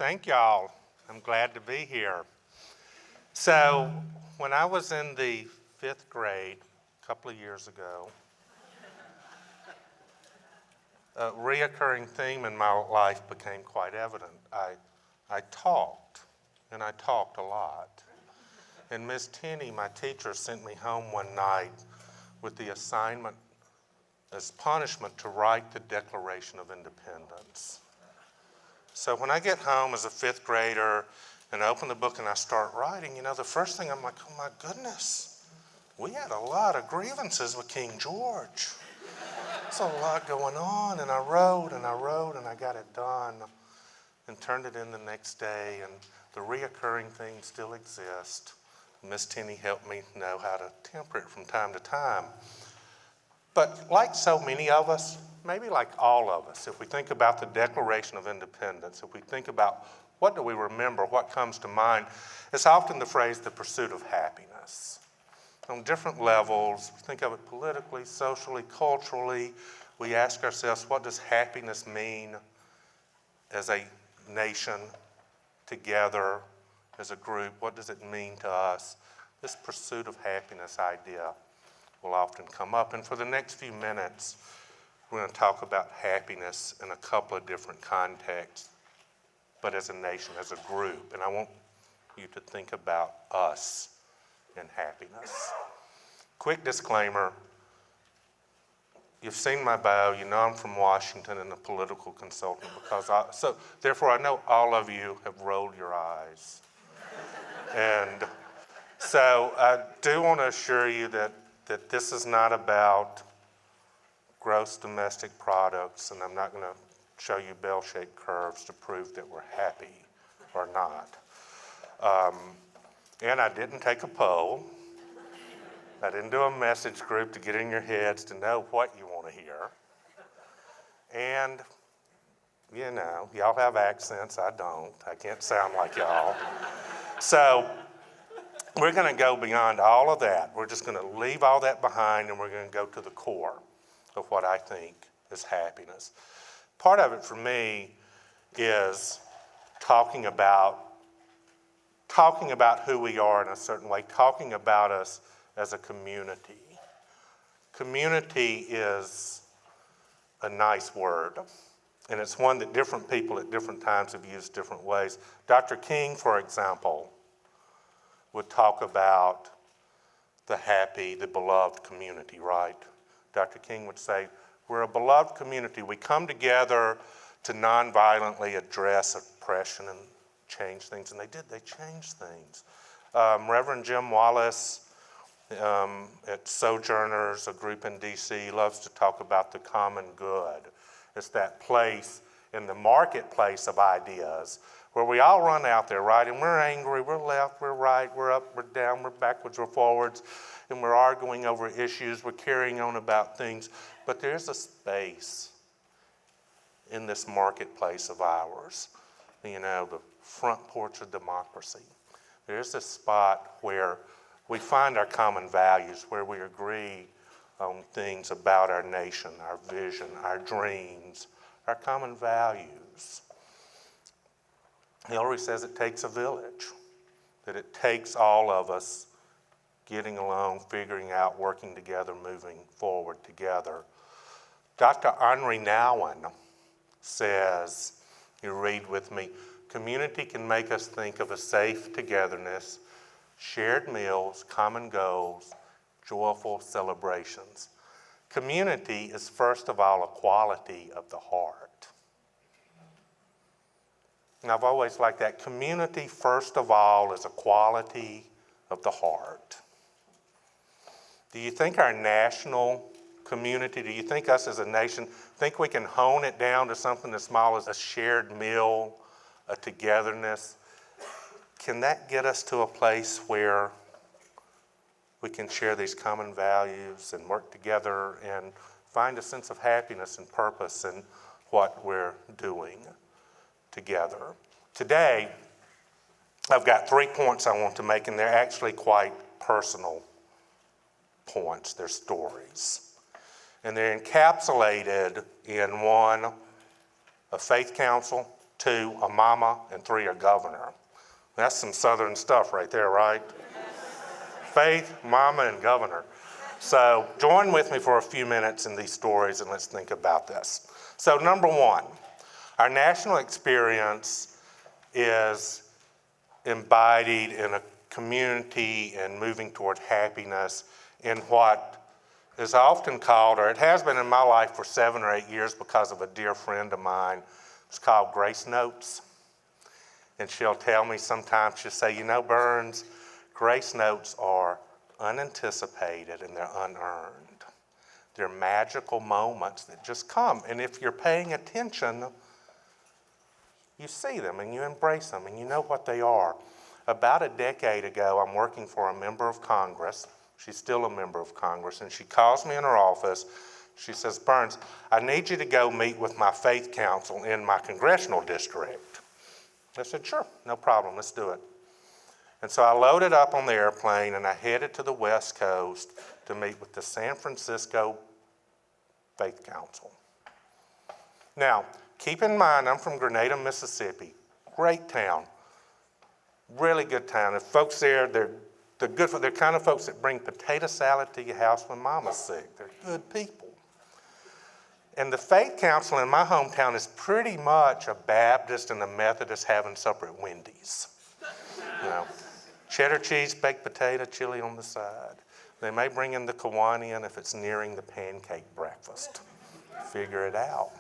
Thank y'all. I'm glad to be here. So, when I was in the 5th grade a couple of years ago, a reoccurring theme in my life became quite evident. I talked, and I talked a lot. And Miss Tenney, my teacher, sent me home one night with the assignment as punishment to write the Declaration of Independence. So when I get home as a 5th grader and I open the book and I start writing, the first thing I'm like, oh my goodness, we had a lot of grievances with King George. There's a lot going on, and I wrote and I wrote and I got it done and turned it in the next day, and the reoccurring things still exist. Miss Tenney helped me know how to temper it from time to time. But like so many of us, maybe like all of us, if we think about the Declaration of Independence, if we think about what do we remember, what comes to mind, it's often the phrase, the pursuit of happiness. On different levels, we think of it politically, socially, culturally. We ask ourselves, what does happiness mean as a nation, together, as a group? What does it mean to us? This pursuit of happiness idea will often come up. And for the next few minutes, we're going to talk about happiness in a couple of different contexts, but as a nation, as a group. And I want you to think about us and happiness. Quick disclaimer, you've seen my bio, you know I'm from Washington and a political consultant, so therefore I know all of you have rolled your eyes. And so I do want to assure you that this is not about gross domestic products, and I'm not going to show you bell-shaped curves to prove that we're happy or not. And I didn't take a poll. I didn't do a message group to get in your heads to know what you want to hear. And, y'all have accents. I don't. I can't sound like y'all. So we're going to go beyond all of that. We're just going to leave all that behind, and we're going to go to the core of what I think is happiness. Part of it for me is talking about who we are in a certain way, talking about us as a community. Community is a nice word, and it's one that different people at different times have used different ways. Dr. King, for example, would talk about the happy, the beloved community, right? Dr. King would say, we're a beloved community. We come together to nonviolently address oppression and change things. And they did, they changed things. Reverend Jim Wallace at Sojourners, a group in DC, loves to talk about the common good. It's that place in the marketplace of ideas where we all run out there, right? And we're angry, we're left, we're right, we're up, we're down, we're backwards, we're forwards, and we're arguing over issues, we're carrying on about things. But there's a space in this marketplace of ours, the front porch of democracy. There's this spot where we find our common values, where we agree on things about our nation, our vision, our dreams, our common values. Hillary says it takes a village, that it takes all of us getting along, figuring out, working together, moving forward together. Dr. Henri Nouwen says, you read with me, community can make us think of a safe togetherness, shared meals, common goals, joyful celebrations. Community is first of all a quality of the heart. And I've always liked that. Community, first of all, is a quality of the heart. Do you think our national community, do you think us as a nation, think we can hone it down to something as small as a shared meal, a togetherness? Can that get us to a place where we can share these common values and work together and find a sense of happiness and purpose in what we're doing together? Today, I've got 3 points I want to make, and they're actually quite personal points. They're stories. And they're encapsulated in one, a faith counsel, 2 a mama, and 3 a governor. That's some Southern stuff right there, right? Faith, mama, and governor. So join with me for a few minutes in these stories and let's think about this. So number 1, our national experience is embodied in a community and moving toward happiness in what is often called, or it has been in my life for 7 or 8 years because of a dear friend of mine, it's called grace notes. And she'll tell me sometimes, she'll say, Burns, grace notes are unanticipated and they're unearned. They're magical moments that just come. And if you're paying attention, you see them and you embrace them and you know what they are. About a decade ago, I'm working for a member of Congress. She's still a member of Congress, and she calls me in her office. She says, Burns, I need you to go meet with my faith council in my congressional district. I said, sure, no problem, let's do it. And so I loaded up on the airplane and I headed to the West Coast to meet with the San Francisco Faith Council. Now, keep in mind, I'm from Grenada, Mississippi. Great town, really good town. The folks there, they're good. They're kind of folks that bring potato salad to your house when mama's sick. They're good people. And the Faith Council in my hometown is pretty much a Baptist and a Methodist having supper at Wendy's. Cheddar cheese, baked potato, chili on the side. They may bring in the Kiwanian if it's nearing the pancake breakfast. Figure it out.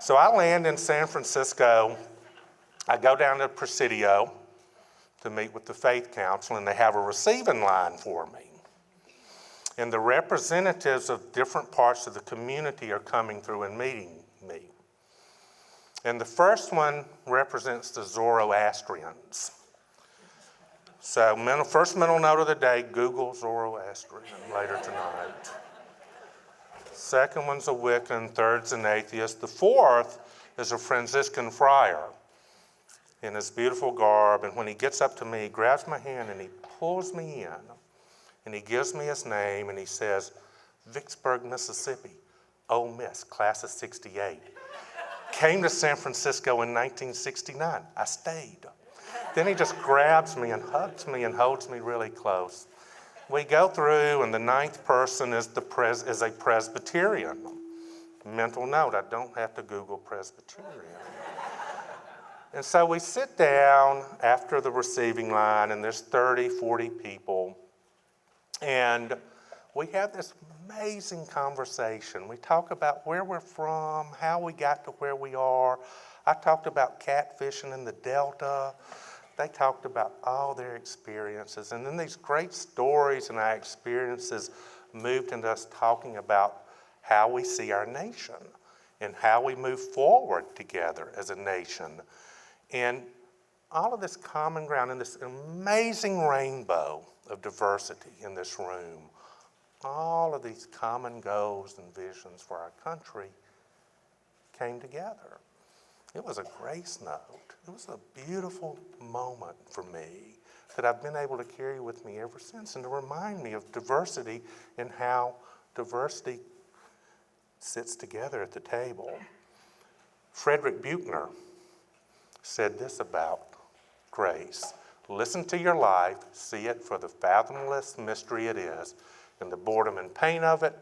So I land in San Francisco. I go down to Presidio to meet with the Faith Council, and they have a receiving line for me. And the representatives of different parts of the community are coming through and meeting me. And the first one represents the Zoroastrians. So first mental note of the day, Google Zoroastrian later tonight. Second one's a Wiccan, third's an atheist. The fourth is a Franciscan friar in his beautiful garb. And when he gets up to me, he grabs my hand and he pulls me in. And he gives me his name and he says, Vicksburg, Mississippi, Ole Miss, class of 68. Came to San Francisco in 1969. I stayed. Then he just grabs me and hugs me and holds me really close. We go through, and the ninth person is a Presbyterian. Mental note, I don't have to Google Presbyterian. And so we sit down after the receiving line, and there's 30, 40 people, and we have this amazing conversation. We talk about where we're from, how we got to where we are. I talked about catfishing in the Delta. They talked about all their experiences. And then these great stories and our experiences moved into us talking about how we see our nation and how we move forward together as a nation. And all of this common ground and this amazing rainbow of diversity in this room, all of these common goals and visions for our country came together. It was a grace note. It was a beautiful moment for me that I've been able to carry with me ever since, and to remind me of diversity and how diversity sits together at the table. Frederick Buechner said this about grace: listen to your life, see it for the fathomless mystery it is, in the boredom and pain of it,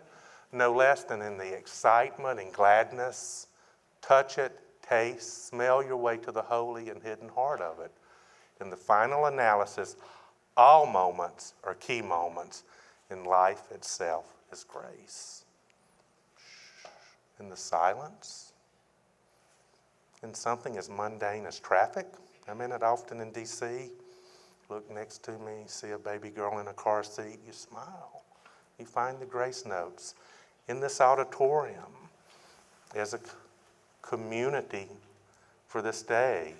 no less than in the excitement and gladness. Touch it, taste, smell your way to the holy and hidden heart of it. In the final analysis, all moments are key moments, and life itself is grace. In the silence, in something as mundane as traffic, I'm in it often in D.C., look next to me, see a baby girl in a car seat, you smile. You find the grace notes. In this auditorium, as a community for this day,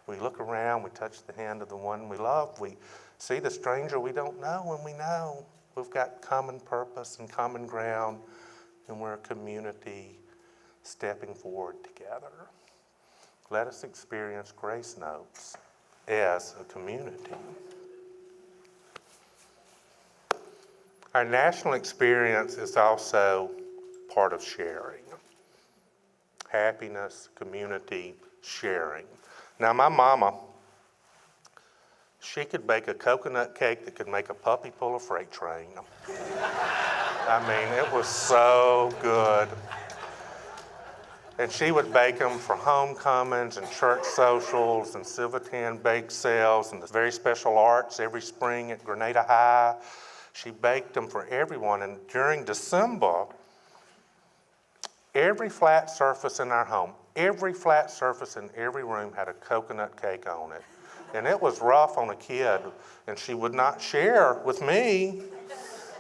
we look around, we touch the hand of the one we love, we see the stranger we don't know, and we know we've got common purpose and common ground, and we're a community stepping forward together. Let us experience grace notes as a community. Our national experience is also part of sharing. Happiness, community, sharing. Now, my mama, she could bake a coconut cake that could make a puppy pull a freight train. I mean, it was so good. And she would bake them for homecomings and church socials and Civitan bake sales and the very special arts every spring at Grenada High. She baked them for everyone. And during December, every flat surface in our home, every flat surface in every room had a coconut cake on it. And it was rough on a kid. And she would not share with me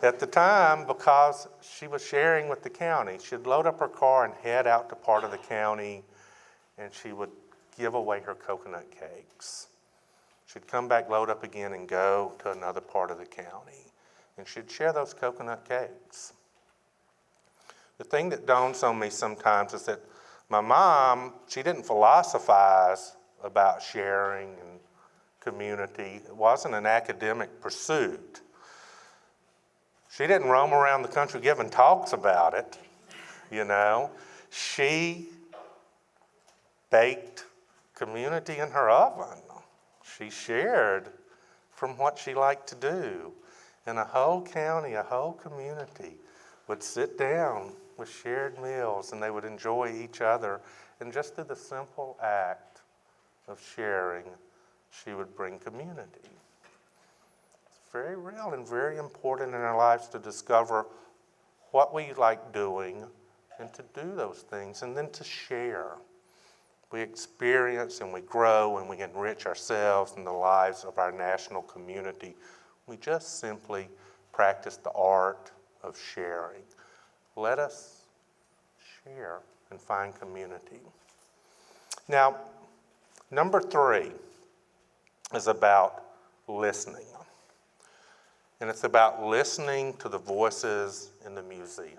at the time because she was sharing with the county. She'd load up her car and head out to part of the county, and she would give away her coconut cakes. She'd come back, load up again, and go to another part of the county. And she'd share those coconut cakes. The thing that dawns on me sometimes is that my mom, she didn't philosophize about sharing and community. It wasn't an academic pursuit. She didn't roam around the country giving talks about it, you know. She baked community in her oven. She shared from what she liked to do. And a whole county, a whole community would sit down with shared meals and they would enjoy each other. And just through the simple act of sharing, she would bring community. Very real and very important in our lives to discover what we like doing and to do those things and then to share. We experience and we grow and we enrich ourselves and the lives of our national community. We just simply practice the art of sharing. Let us share and find community. Now, number 3 is about listening. And it's about listening to the voices in the museum.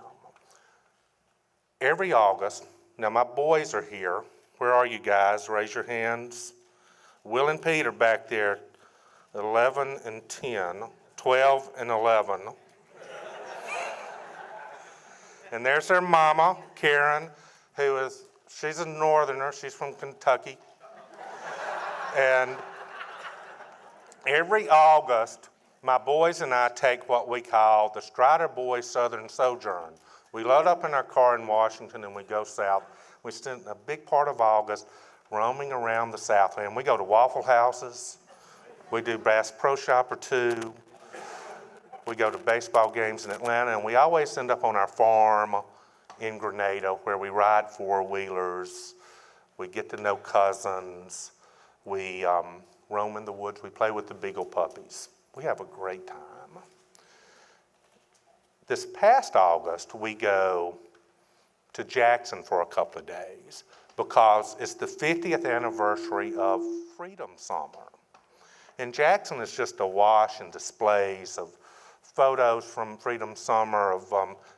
Every August, now my boys are here. Where are you guys? Raise your hands. Will and Pete are back there, 11 and 10, 12 and 11. And there's their mama, Karen, she's a northerner, she's from Kentucky. And every August, my boys and I take what we call the Strider Boys Southern Sojourn. We load up in our car in Washington and we go south. We spend a big part of August roaming around the Southland. We go to Waffle Houses. We do Bass Pro Shop or 2. We go to baseball games in Atlanta, and we always end up on our farm in Grenada where we ride 4-wheelers. We get to know cousins. We roam in the woods. We play with the beagle puppies. We have a great time. This past August, we go to Jackson for a couple of days because it's the 50th anniversary of Freedom Summer. And Jackson is just awash in displays of photos from Freedom Summer, of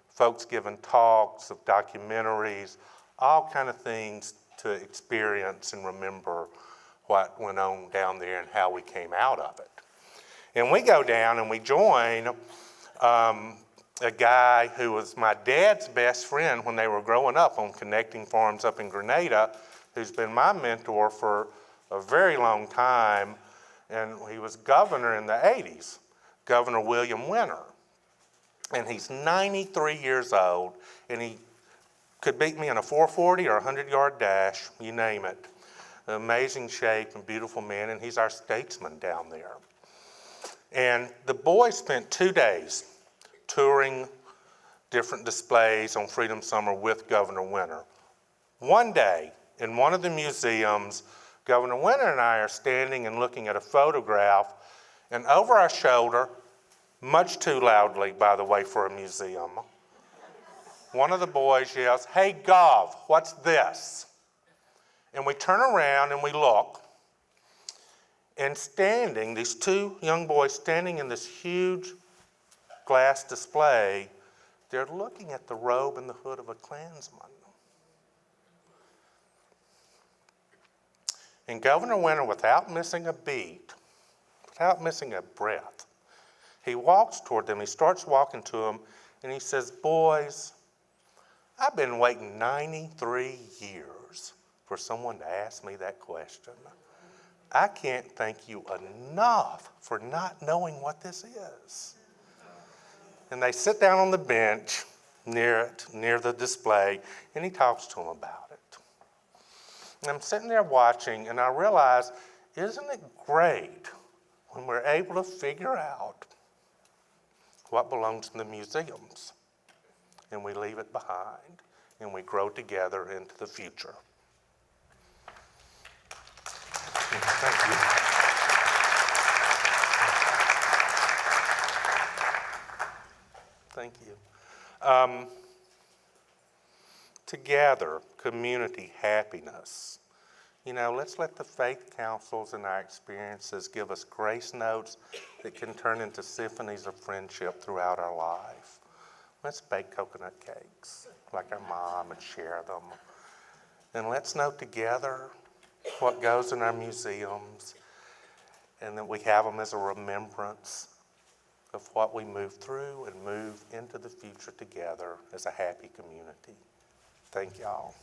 folks giving talks, of documentaries, all kind of things to experience and remember what went on down there and how we came out of it. And we go down and we join a guy who was my dad's best friend when they were growing up on Connecting Farms up in Grenada, who's been my mentor for a very long time, and he was governor in the 80s, Governor William Winter. And he's 93 years old, and he could beat me in a 440 or a 100-yard dash, you name it. Amazing shape and beautiful man, and he's our statesman down there. And the boys spent 2 days touring different displays on Freedom Summer with Governor Winter. One day, in one of the museums, Governor Winter and I are standing and looking at a photograph, and over our shoulder, much too loudly, by the way, for a museum, one of the boys yells, "Hey, Gov, what's this?" And we turn around and we look, and standing, these 2 young boys standing in this huge glass display, they're looking at the robe and the hood of a Klansman. And Governor Winter, without missing a beat, without missing a breath, he walks toward them, he starts walking to them, and he says, "Boys, I've been waiting 93 years for someone to ask me that question. I can't thank you enough for not knowing what this is. And they sit down on the bench near the display, and he talks to them about it. And I'm sitting there watching, and I realize, isn't it great when we're able to figure out what belongs in the museums, and we leave it behind, and we grow together into the future. Thank you. Thank you. Together, community, happiness. Let's let the faith councils and our experiences give us grace notes that can turn into symphonies of friendship throughout our life. Let's bake coconut cakes like our mom and share them. And let's note together what goes in our museums, and that we have them as a remembrance of what we move through and move into the future together as a happy community. Thank y'all.